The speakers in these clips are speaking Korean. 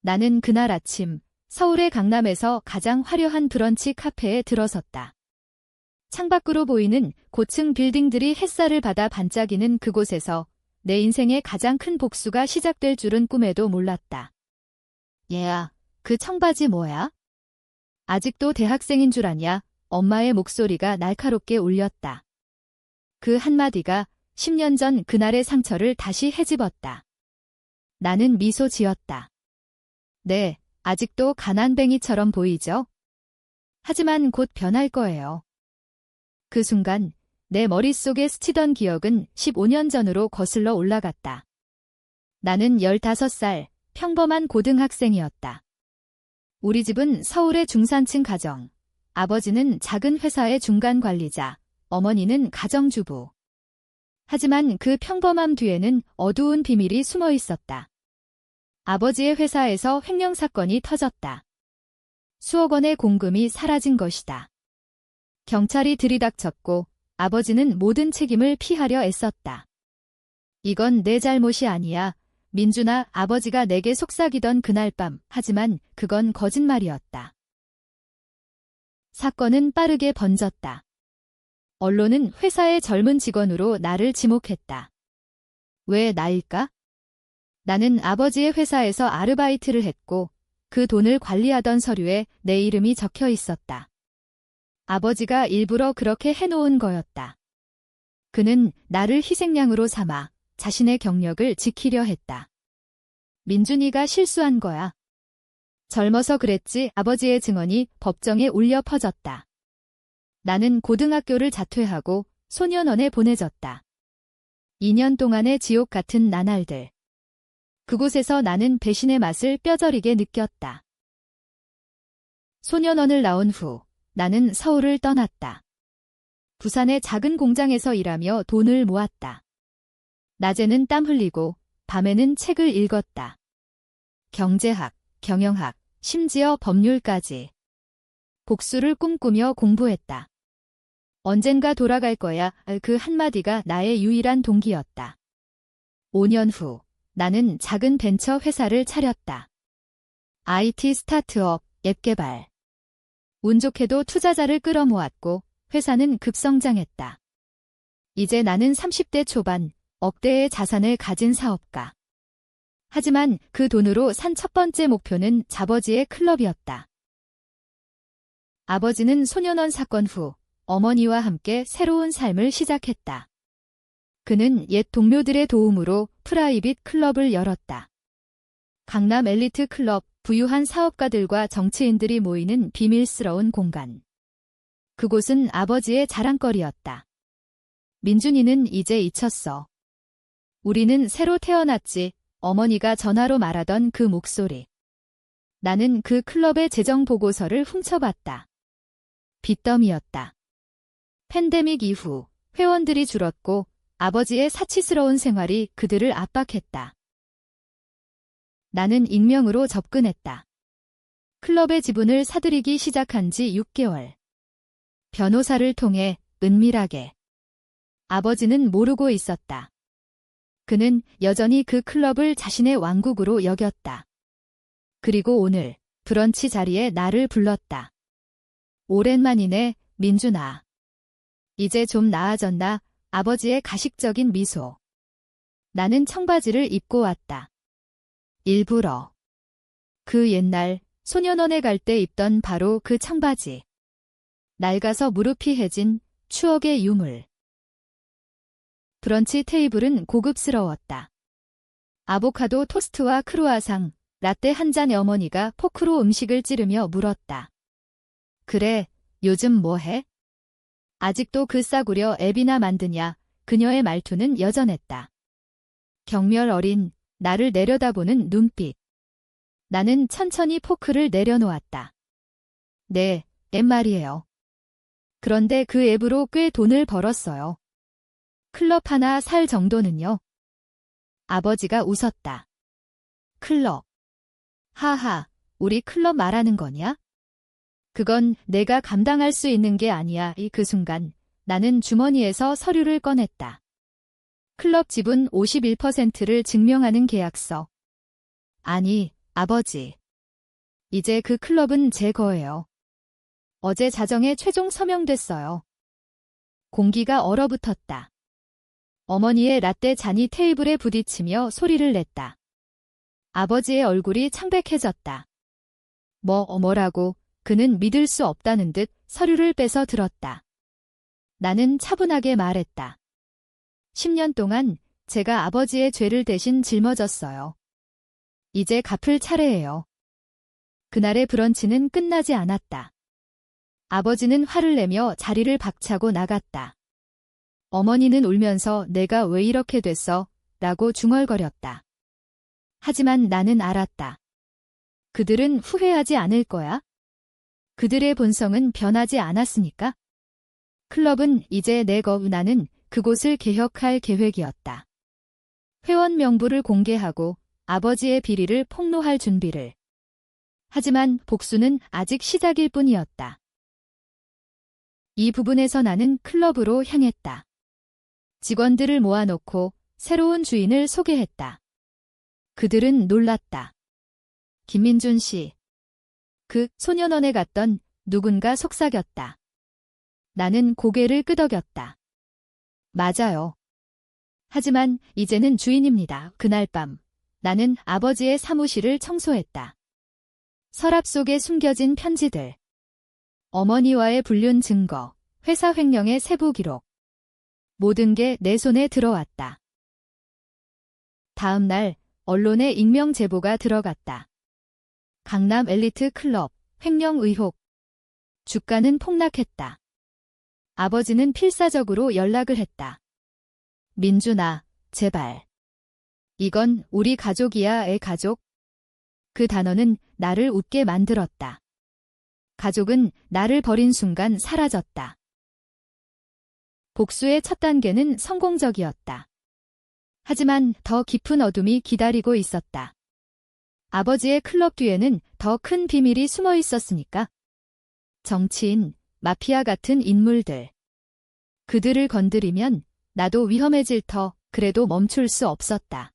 나는 그날 아침 서울의 강남에서 가장 화려한 브런치 카페에 들어섰다. 창밖으로 보이는 고층 빌딩들이 햇살을 받아 반짝이는 그곳에서 내 인생의 가장 큰 복수가 시작될 줄은 꿈에도 몰랐다. 얘야, 그 청바지 뭐야? 아직도 대학생인 줄 아냐? 엄마의 목소리가 날카롭게 울렸다. 그 한마디가 10년 전 그날의 상처를 다시 헤집었다. 나는 미소 지었다. 네, 아직도 가난뱅이처럼 보이죠? 하지만 곧 변할 거예요. 그 순간 내 머릿속에 스치던 기억은 15년 전으로 거슬러 올라갔다. 나는 15살, 평범한 고등학생이었다. 우리 집은 서울의 중산층 가정, 아버지는 작은 회사의 중간 관리자, 어머니는 가정주부. 하지만 그 평범함 뒤에는 어두운 비밀이 숨어 있었다. 아버지의 회사에서 횡령 사건이 터졌다. 수억 원의 공금이 사라진 것이다. 경찰이 들이닥쳤고 아버지는 모든 책임을 피하려 애썼다. 이건 내 잘못이 아니야. 민준아, 아버지가 내게 속삭이던 그날 밤. 하지만 그건 거짓말이었다. 사건은 빠르게 번졌다. 언론은 회사의 젊은 직원으로 나를 지목했다. 왜 나일까? 나는 아버지의 회사에서 아르바이트를 했고 그 돈을 관리하던 서류에 내 이름이 적혀 있었다. 아버지가 일부러 그렇게 해놓은 거였다. 그는 나를 희생양으로 삼아 자신의 경력을 지키려 했다. 민준이가 실수한 거야. 젊어서 그랬지. 아버지의 증언이 법정에 울려 퍼졌다. 나는 고등학교를 자퇴하고 소년원에 보내졌다. 2년 동안의 지옥 같은 나날들. 그곳에서 나는 배신의 맛을 뼈저리게 느꼈다. 소년원을 나온 후 나는 서울을 떠났다. 부산의 작은 공장에서 일하며 돈을 모았다. 낮에는 땀 흘리고 밤에는 책을 읽었다. 경제학, 경영학, 심지어 법률까지. 복수를 꿈꾸며 공부했다. 언젠가 돌아갈 거야. 그 한마디가 나의 유일한 동기였다. 5년 후 나는 작은 벤처 회사를 차렸다. IT 스타트업, 앱 개발. 운 좋게도 투자자를 끌어모았고 회사는 급성장했다. 이제 나는 30대 초반, 억대의 자산을 가진 사업가. 하지만 그 돈으로 산 첫 번째 목표는 아버지의 클럽이었다. 아버지는 소년원 사건 후 어머니와 함께 새로운 삶을 시작했다. 그는 옛 동료들의 도움으로 프라이빗 클럽을 열었다. 강남 엘리트 클럽, 부유한 사업가들과 정치인들이 모이는 비밀스러운 공간. 그곳은 아버지의 자랑거리였다. 민준이는 이제 잊혔어. 우리는 새로 태어났지. 어머니가 전화로 말하던 그 목소리. 나는 그 클럽의 재정 보고서를 훔쳐봤다. 빚더미였다. 팬데믹 이후 회원들이 줄었고 아버지의 사치스러운 생활이 그들을 압박했다. 나는 익명으로 접근했다. 클럽의 지분을 사들이기 시작한 지 6개월. 변호사를 통해 은밀하게. 아버지는 모르고 있었다. 그는 여전히 그 클럽을 자신의 왕국으로 여겼다. 그리고 오늘 브런치 자리에 나를 불렀다. 오랜만이네, 민준아. 이제 좀 나아졌나? 아버지의 가식적인 미소. 나는 청바지를 입고 왔다. 일부러. 그 옛날 소년원에 갈 때 입던 바로 그 청바지. 낡아서 무릎이 해진 추억의 유물. 브런치 테이블은 고급스러웠다. 아보카도 토스트와 크루아상, 라떼 한 잔에 어머니가 포크로 음식을 찌르며 물었다. 그래, 요즘 뭐 해? 아직도 그 싸구려 앱이나 만드냐? 그녀의 말투는 여전했다. 경멸 어린 나를 내려다보는 눈빛. 나는 천천히 포크를 내려놓았다. 네, 앱 말이에요. 그런데 그 앱으로 꽤 돈을 벌었어요. 클럽 하나 살 정도는요. 아버지가 웃었다. 클럽. 하하, 우리 클럽 말하는 거냐? 그건 내가 감당할 수 있는 게 아니야. 그 순간 나는 주머니에서 서류를 꺼냈다. 클럽 지분 51%를 증명하는 계약서. 아니, 아버지. 이제 그 클럽은 제 거예요. 어제 자정에 최종 서명됐어요. 공기가 얼어붙었다. 어머니의 라떼 잔이 테이블에 부딪히며 소리를 냈다. 아버지의 얼굴이 창백해졌다. 뭐라고, 그는 믿을 수 없다는 듯 서류를 빼서 들었다. 나는 차분하게 말했다. 10년 동안 제가 아버지의 죄를 대신 짊어졌어요. 이제 갚을 차례예요. 그날의 브런치는 끝나지 않았다. 아버지는 화를 내며 자리를 박차고 나갔다. 어머니는 울면서 내가 왜 이렇게 됐어? 라고 중얼거렸다. 하지만 나는 알았다. 그들은 후회하지 않을 거야. 그들의 본성은 변하지 않았으니까. 클럽은 이제 내 거. 나는 그곳을 개혁할 계획이었다. 회원 명부를 공개하고 아버지의 비리를 폭로할 준비를. 하지만 복수는 아직 시작일 뿐이었다. 이 부분에서 나는 클럽으로 향했다. 직원들을 모아놓고 새로운 주인을 소개했다. 그들은 놀랐다. 김민준 씨. 그 소년원에 갔던 누군가 속삭였다. 나는 고개를 끄덕였다. 맞아요. 하지만 이제는 주인입니다. 그날 밤 나는 아버지의 사무실을 청소했다. 서랍 속에 숨겨진 편지들. 어머니와의 불륜 증거, 회사 횡령의 세부 기록. 모든 게 내 손에 들어왔다. 다음 날 언론에 익명 제보가 들어갔다. 강남 엘리트 클럽, 횡령 의혹. 주가는 폭락했다. 아버지는 필사적으로 연락을 했다. 민준아, 제발. 이건 우리 가족이야, 애 가족. 그 단어는 나를 웃게 만들었다. 가족은 나를 버린 순간 사라졌다. 복수의 첫 단계는 성공적이었다. 하지만 더 깊은 어둠이 기다리고 있었다. 아버지의 클럽 뒤에는 더 큰 비밀이 숨어 있었으니까. 정치인, 마피아 같은 인물들. 그들을 건드리면 나도 위험해질 터. 그래도 멈출 수 없었다.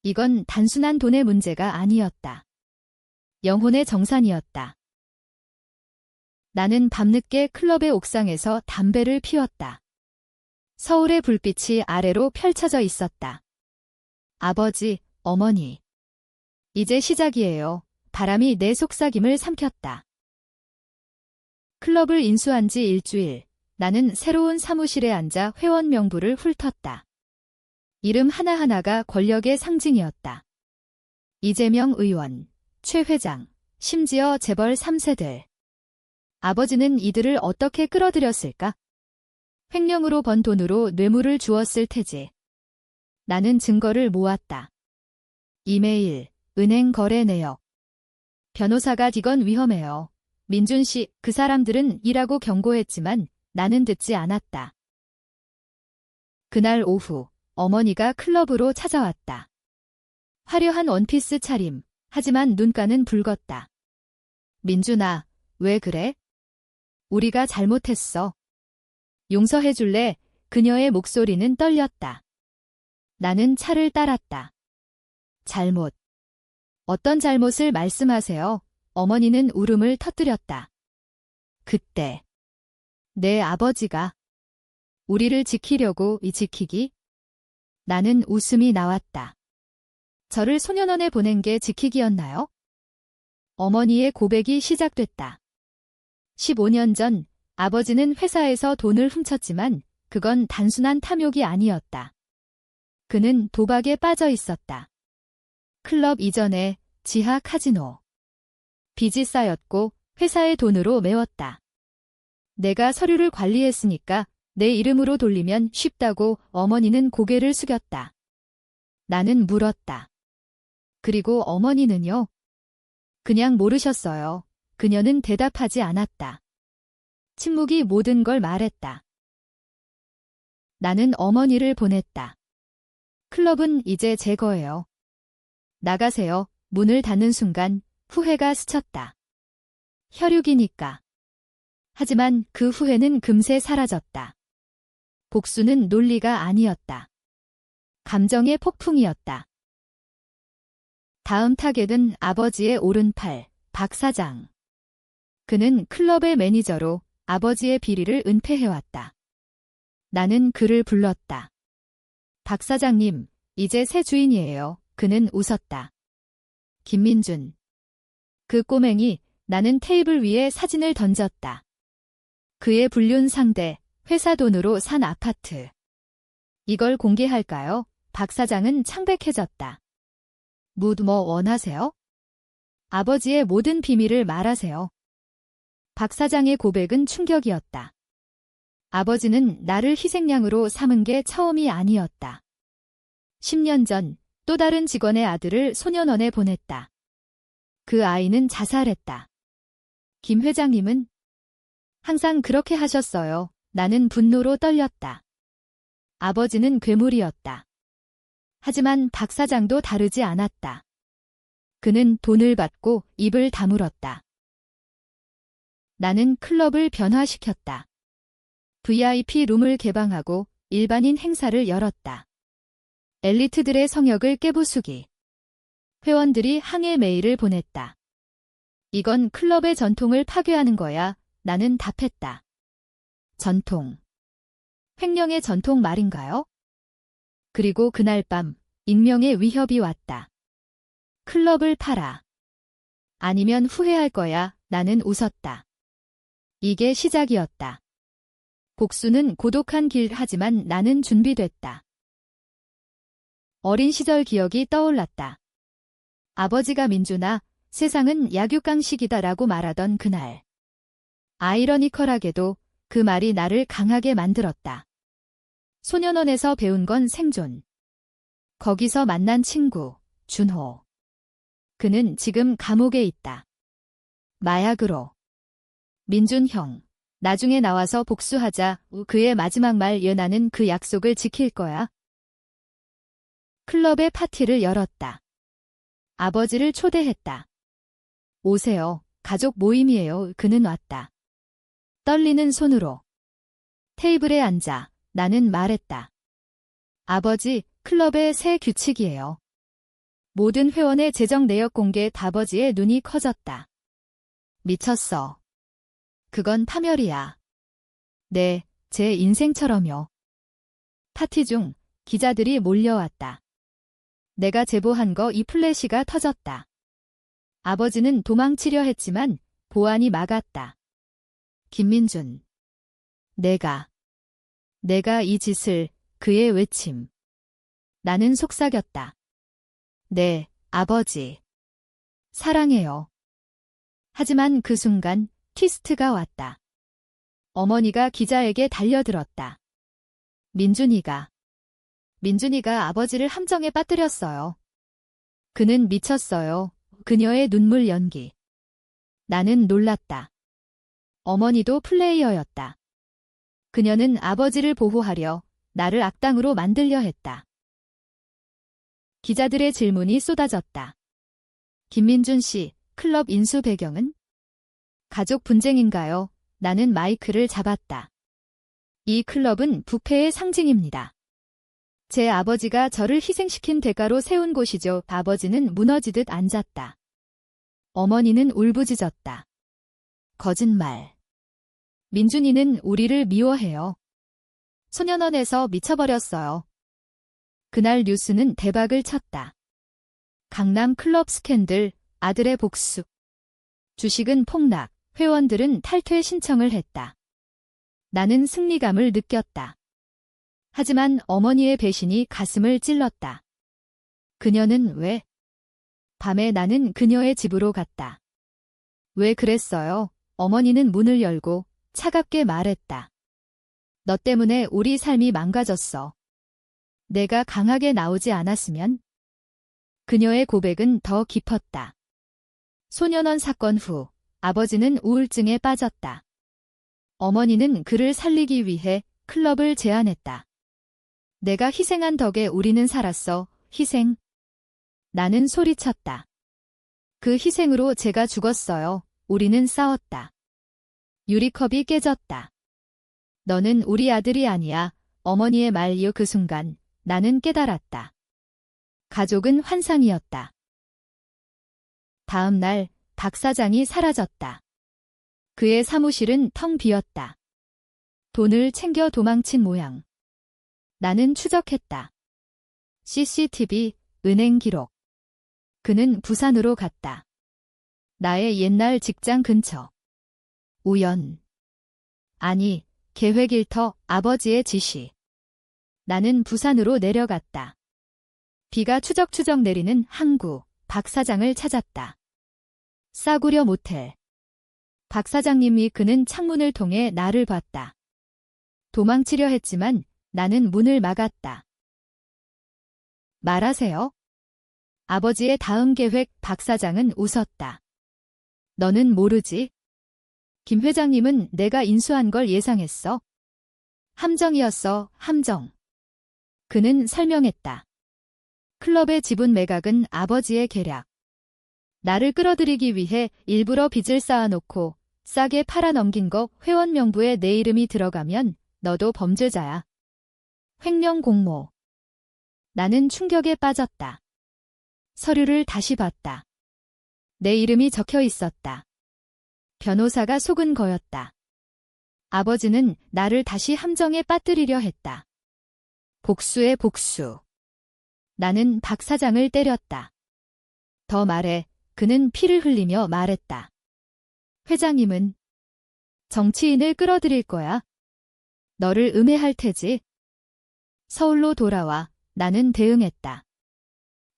이건 단순한 돈의 문제가 아니었다. 영혼의 정산이었다. 나는 밤늦게 클럽의 옥상에서 담배를 피웠다. 서울의 불빛이 아래로 펼쳐져 있었다. 아버지, 어머니. 이제 시작이에요. 바람이 내 속삭임을 삼켰다. 클럽을 인수한 지 일주일, 나는 새로운 사무실에 앉아 회원 명부를 훑었다. 이름 하나하나가 권력의 상징이었다. 이재명 의원, 최 회장, 심지어 재벌 3세들. 아버지는 이들을 어떻게 끌어들였을까? 횡령으로 번 돈으로 뇌물을 주었을 테지. 나는 증거를 모았다. 이메일, 은행 거래 내역. 변호사가 이건 위험해요. 민준 씨, 그 사람들은 이라고 경고했지만 나는 듣지 않았다. 그날 오후, 어머니가 클럽으로 찾아왔다. 화려한 원피스 차림, 하지만 눈가는 붉었다. 민준아, 왜 그래? 우리가 잘못했어. 용서해줄래? 그녀의 목소리는 떨렸다. 나는 차를 따랐다. 잘못. 어떤 잘못을 말씀하세요? 어머니는 울음을 터뜨렸다. 그때 내 아버지가 우리를 지키려고 지키기? 나는 웃음이 나왔다. 저를 소년원에 보낸 게 지키기였나요? 어머니의 고백이 시작됐다. 15년 전 아버지는 회사에서 돈을 훔쳤지만 그건 단순한 탐욕이 아니었다. 그는 도박에 빠져 있었다. 클럽 이전에 지하 카지노. 빚이 쌓였고 회사의 돈으로 메웠다. 내가 서류를 관리했으니까 내 이름으로 돌리면 쉽다고 어머니는 고개를 숙였다. 나는 물었다. 그리고 어머니는요? 그냥 모르셨어요. 그녀는 대답하지 않았다. 침묵이 모든 걸 말했다. 나는 어머니를 보냈다. 클럽은 이제 제 거예요. 나가세요. 문을 닫는 순간 후회가 스쳤다. 혈육이니까. 하지만 그 후회는 금세 사라졌다. 복수는 논리가 아니었다. 감정의 폭풍이었다. 다음 타겟은 아버지의 오른팔, 박 사장. 그는 클럽의 매니저로 아버지의 비리를 은폐해왔다. 나는 그를 불렀다. 박 사장님, 이제 새 주인이에요. 그는 웃었다. 김민준. 그 꼬맹이. 나는 테이블 위에 사진을 던졌다. 그의 불륜 상대, 회사 돈으로 산 아파트. 이걸 공개할까요? 박 사장은 창백해졌다. 뭐 원하세요? 아버지의 모든 비밀을 말하세요. 박 사장의 고백은 충격이었다. 아버지는 나를 희생양으로 삼은 게 처음이 아니었다. 10년 전 또 다른 직원의 아들을 소년원에 보냈다. 그 아이는 자살했다. 김 회장님은 항상 그렇게 하셨어요. 나는 분노로 떨렸다. 아버지는 괴물이었다. 하지만 박 사장도 다르지 않았다. 그는 돈을 받고 입을 다물었다. 나는 클럽을 변화시켰다. VIP 룸을 개방하고 일반인 행사를 열었다. 엘리트들의 성역을 깨부수기. 회원들이 항해 메일을 보냈다. 이건 클럽의 전통을 파괴하는 거야. 나는 답했다. 전통. 횡령의 전통 말인가요? 그리고 그날 밤 익명의 위협이 왔다. 클럽을 팔아. 아니면 후회할 거야. 나는 웃었다. 이게 시작이었다. 복수는 고독한 길 하지만 나는 준비됐다. 어린 시절 기억이 떠올랐다. 아버지가 민준아, 세상은 약육강식이다라고 말하던 그날. 아이러니컬하게도 그 말이 나를 강하게 만들었다. 소년원에서 배운 건 생존. 거기서 만난 친구, 준호. 그는 지금 감옥에 있다. 마약으로. 민준 형, 나중에 나와서 복수하자. 그의 마지막 말 나는 그 약속을 지킬 거야. 클럽의 파티를 열었다. 아버지를 초대했다. 오세요. 가족 모임이에요. 그는 왔다. 떨리는 손으로. 테이블에 앉아 나는 말했다. 아버지, 클럽의 새 규칙이에요. 모든 회원의 재정 내역 공개. 아버지의 눈이 커졌다. 미쳤어. 그건 파멸이야. 네, 제 인생처럼요. 파티 중 기자들이 몰려왔다. 내가 제보한 거 이 플래시가 터졌다. 아버지는 도망치려 했지만 보안이 막았다. 김민준. 내가 이 짓을. 그의 외침. 나는 속삭였다. 네, 아버지. 사랑해요. 하지만 그 순간 트위스트가 왔다. 어머니가 기자에게 달려들었다. 민준이가 아버지를 함정에 빠뜨렸어요. 그는 미쳤어요. 그녀의 눈물 연기. 나는 놀랐다. 어머니도 플레이어였다. 그녀는 아버지를 보호하려 나를 악당으로 만들려 했다. 기자들의 질문이 쏟아졌다. 김민준 씨, 클럽 인수 배경은? 가족 분쟁인가요? 나는 마이크를 잡았다. 이 클럽은 부패의 상징입니다. 제 아버지가 저를 희생시킨 대가로 세운 곳이죠. 아버지는 무너지듯 앉았다. 어머니는 울부짖었다. 거짓말. 민준이는 우리를 미워해요. 소년원에서 미쳐버렸어요. 그날 뉴스는 대박을 쳤다. 강남 클럽 스캔들, 아들의 복수. 주식은 폭락, 회원들은 탈퇴 신청을 했다. 나는 승리감을 느꼈다. 하지만 어머니의 배신이 가슴을 찔렀다. 그녀는 왜? 밤에 나는 그녀의 집으로 갔다. 왜 그랬어요? 어머니는 문을 열고 차갑게 말했다. 너 때문에 우리 삶이 망가졌어. 내가 강하게 나오지 않았으면? 그녀의 고백은 더 깊었다. 소년원 사건 후 아버지는 우울증에 빠졌다. 어머니는 그를 살리기 위해 클럽을 제안했다. 내가 희생한 덕에 우리는 살았어. 희생. 나는 소리쳤다. 그 희생으로 제가 죽었어요. 우리는 싸웠다. 유리컵이 깨졌다. 너는 우리 아들이 아니야. 어머니의 말 이후 그 순간 나는 깨달았다. 가족은 환상이었다. 다음 날 박 사장이 사라졌다. 그의 사무실은 텅 비었다. 돈을 챙겨 도망친 모양. 나는 추적했다. CCTV, 은행 기록. 그는 부산으로 갔다. 나의 옛날 직장 근처. 우연. 아니, 계획 일터, 아버지의 지시. 나는 부산으로 내려갔다. 비가 추적추적 내리는 항구, 박 사장을 찾았다. 싸구려 모텔. 박 사장님이 그는 창문을 통해 나를 봤다. 도망치려 했지만 나는 문을 막았다. 말하세요. 아버지의 다음 계획. 박 사장은 웃었다. 너는 모르지? 김 회장님은 내가 인수한 걸 예상했어. 함정이었어, 함정. 그는 설명했다. 클럽의 지분 매각은 아버지의 계략. 나를 끌어들이기 위해 일부러 빚을 쌓아놓고 싸게 팔아넘긴 거. 회원 명부에 내 이름이 들어가면 너도 범죄자야. 횡령 공모. 나는 충격에 빠졌다. 서류를 다시 봤다. 내 이름이 적혀 있었다. 변호사가 속은 거였다. 아버지는 나를 다시 함정에 빠뜨리려 했다. 복수의 복수. 나는 박 사장을 때렸다. 더 말해, 그는 피를 흘리며 말했다. 회장님은 정치인을 끌어들일 거야. 너를 음해할 테지. 서울로 돌아와 나는 대응했다.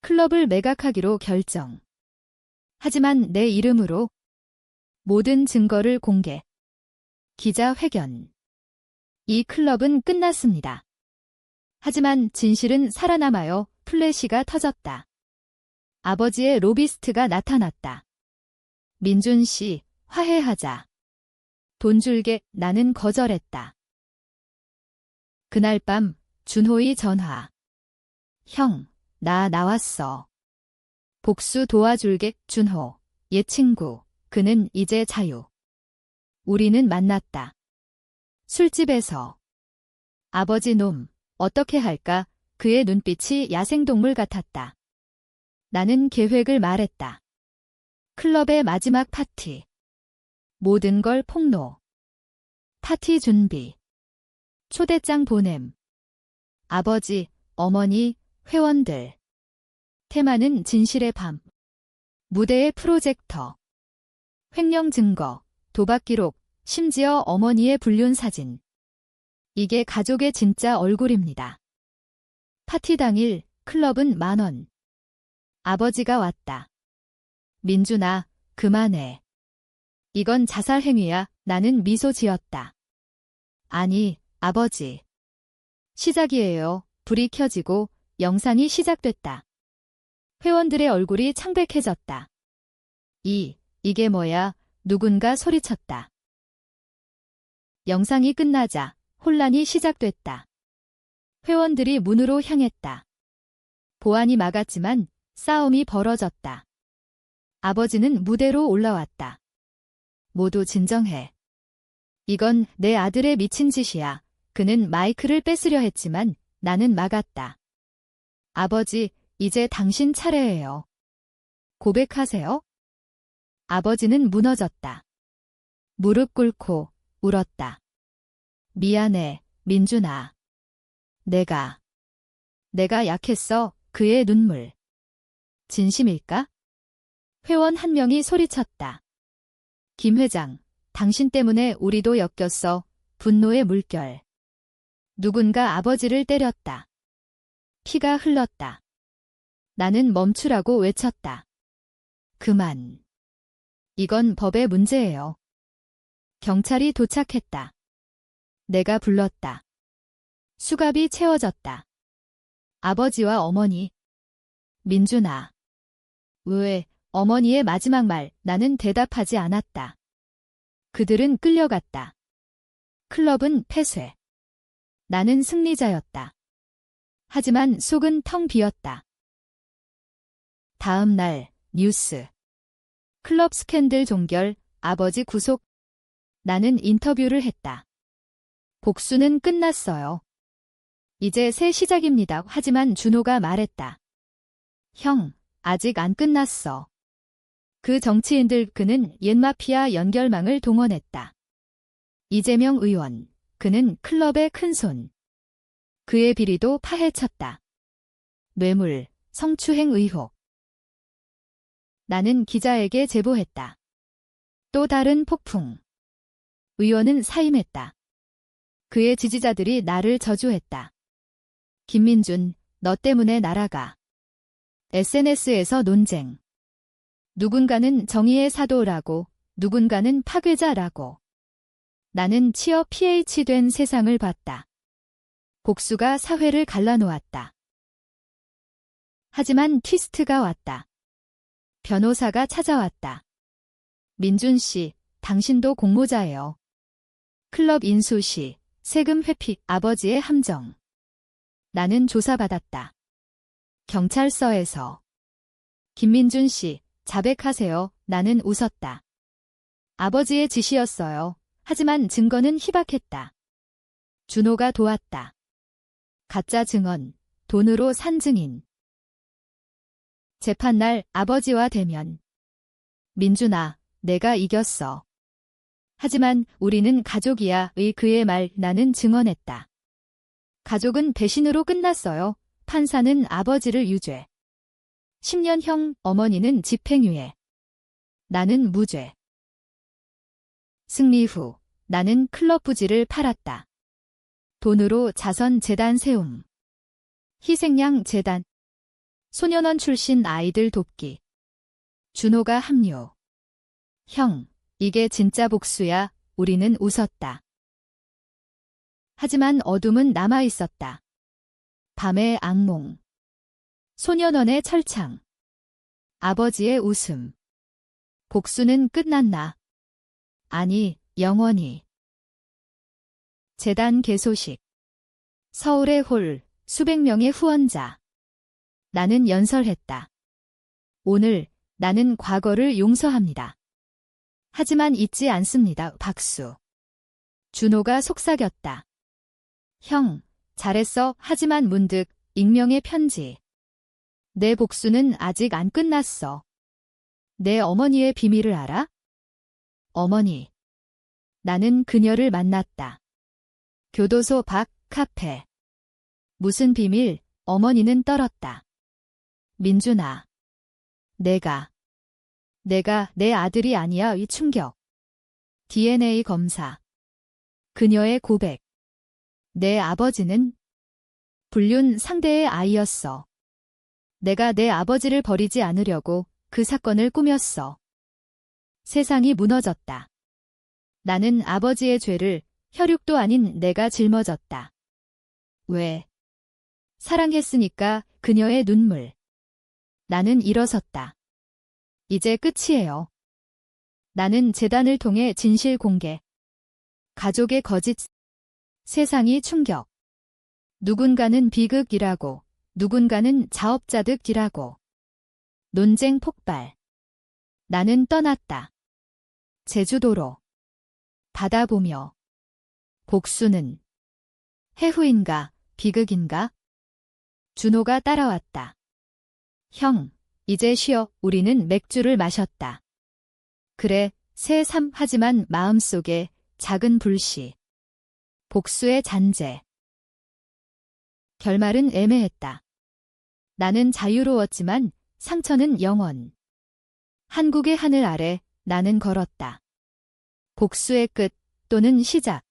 클럽을 매각하기로 결정. 하지만 내 이름으로. 모든 증거를 공개. 기자회견. 이 클럽은 끝났습니다. 하지만 진실은 살아남아요. 플래시가 터졌다. 아버지의 로비스트가 나타났다. 민준 씨, 화해하자. 돈 줄게. 나는 거절했다. 그날 밤 준호의 전화. 형, 나 나왔어. 복수 도와줄게. 준호, 옛 친구. 그는 이제 자유. 우리는 만났다. 술집에서. 아버지 놈, 어떻게 할까? 그의 눈빛이 야생동물 같았다. 나는 계획을 말했다. 클럽의 마지막 파티. 모든 걸 폭로. 파티 준비. 초대장 보냄. 아버지, 어머니, 회원들. 테마는 진실의 밤. 무대의 프로젝터. 횡령 증거, 도박 기록, 심지어 어머니의 불륜 사진. 이게 가족의 진짜 얼굴입니다. 파티 당일 클럽은 10,000원. 아버지가 왔다. 민준아, 그만해. 이건 자살 행위야. 나는 미소 지었다. 아니, 아버지. 시작이에요. 불이 켜지고 영상이 시작됐다. 회원들의 얼굴이 창백해졌다. 이게 뭐야? 누군가 소리쳤다. 영상이 끝나자 혼란이 시작됐다. 회원들이 문으로 향했다. 보안이 막았지만 싸움이 벌어졌다. 아버지는 무대로 올라왔다. 모두 진정해. 이건 내 아들의 미친 짓이야. 그는 마이크를 뺏으려 했지만 나는 막았다. 아버지, 이제 당신 차례예요. 고백하세요. 아버지는 무너졌다. 무릎 꿇고 울었다. 미안해, 민준아. 내가 약했어. 그의 눈물. 진심일까? 회원 한 명이 소리쳤다. 김 회장, 당신 때문에 우리도 엮였어. 분노의 물결. 누군가 아버지를 때렸다. 피가 흘렀다. 나는 멈추라고 외쳤다. 그만. 이건 법의 문제예요. 경찰이 도착했다. 내가 불렀다. 수갑이 채워졌다. 아버지와 어머니. 민준아. 왜? 어머니의 마지막 말. 나는 대답하지 않았다. 그들은 끌려갔다. 클럽은 폐쇄. 나는 승리자였다. 하지만 속은 텅 비었다. 다음 날 뉴스. 클럽 스캔들 종결, 아버지 구속. 나는 인터뷰를 했다. 복수는 끝났어요. 이제 새 시작입니다. 하지만 준호가 말했다. 형, 아직 안 끝났어. 그 정치인들 그는 옛 마피아 연결망을 동원했다. 이재명 의원, 그는 클럽의 큰손. 그의 비리도 파헤쳤다. 뇌물, 성추행 의혹. 나는 기자에게 제보했다. 또 다른 폭풍. 의원은 사임했다. 그의 지지자들이 나를 저주했다. 김민준, 너 때문에 날아가. SNS에서 논쟁. 누군가는 정의의 사도라고, 누군가는 파괴자라고. 나는 취업 PH된 세상을 봤다. 복수가 사회를 갈라놓았다. 하지만 트위스트가 왔다. 변호사가 찾아왔다. 민준 씨, 당신도 공모자예요. 클럽 인수 시, 세금 회피, 아버지의 함정. 나는 조사받았다. 경찰서에서. 김민준 씨, 자백하세요. 나는 웃었다. 아버지의 지시였어요. 하지만 증거는 희박했다. 준호가 도왔다. 가짜 증언, 돈으로 산 증인. 재판날 아버지와 대면. 민준아, 내가 이겼어. 하지만 우리는 가족이야.의 그의 말 나는 증언했다. 가족은 배신으로 끝났어요. 판사는 아버지를 유죄. 10년형, 어머니는 집행유예. 나는 무죄. 승리 후 나는 클럽 부지를 팔았다. 돈으로 자선 재단 세움. 희생양 재단. 소년원 출신 아이들 돕기. 준호가 합류. 형, 이게 진짜 복수야. 우리는 웃었다. 하지만 어둠은 남아 있었다. 밤의 악몽. 소년원의 철창. 아버지의 웃음. 복수는 끝났나? 아니, 영원히. 재단 개소식. 서울의 홀, 수백 명의 후원자. 나는 연설했다. 오늘 나는 과거를 용서합니다. 하지만 잊지 않습니다. 박수. 준호가 속삭였다. 형, 잘했어. 하지만 문득 익명의 편지. 내 복수는 아직 안 끝났어. 내 어머니의 비밀을 알아? 어머니. 나는 그녀를 만났다. 교도소 밖 카페. 무슨 비밀? 어머니는 떨었다. 민준아. 내가 내 아들이 아니야. 이 충격. DNA 검사. 그녀의 고백. 내 아버지는 불륜 상대의 아이였어. 내가 내 아버지를 버리지 않으려고 그 사건을 꾸몄어. 세상이 무너졌다. 나는 아버지의 죄를 혈육도 아닌 내가 짊어졌다. 왜? 사랑했으니까. 그녀의 눈물. 나는 일어섰다. 이제 끝이에요. 나는 재단을 통해 진실 공개. 가족의 거짓. 세상이 충격. 누군가는 비극이라고, 누군가는 자업자득이라고. 논쟁 폭발. 나는 떠났다. 제주도로. 바다 보며. 복수는 해후인가, 비극인가? 준호가 따라왔다. 형, 이제 쉬어. 우리는 맥주를 마셨다. 그래, 새삼. 하지만 마음속에 작은 불씨. 복수의 잔재. 결말은 애매했다. 나는 자유로웠지만 상처는 영원. 한국의 하늘 아래 나는 걸었다. 복수의 끝 또는 시작.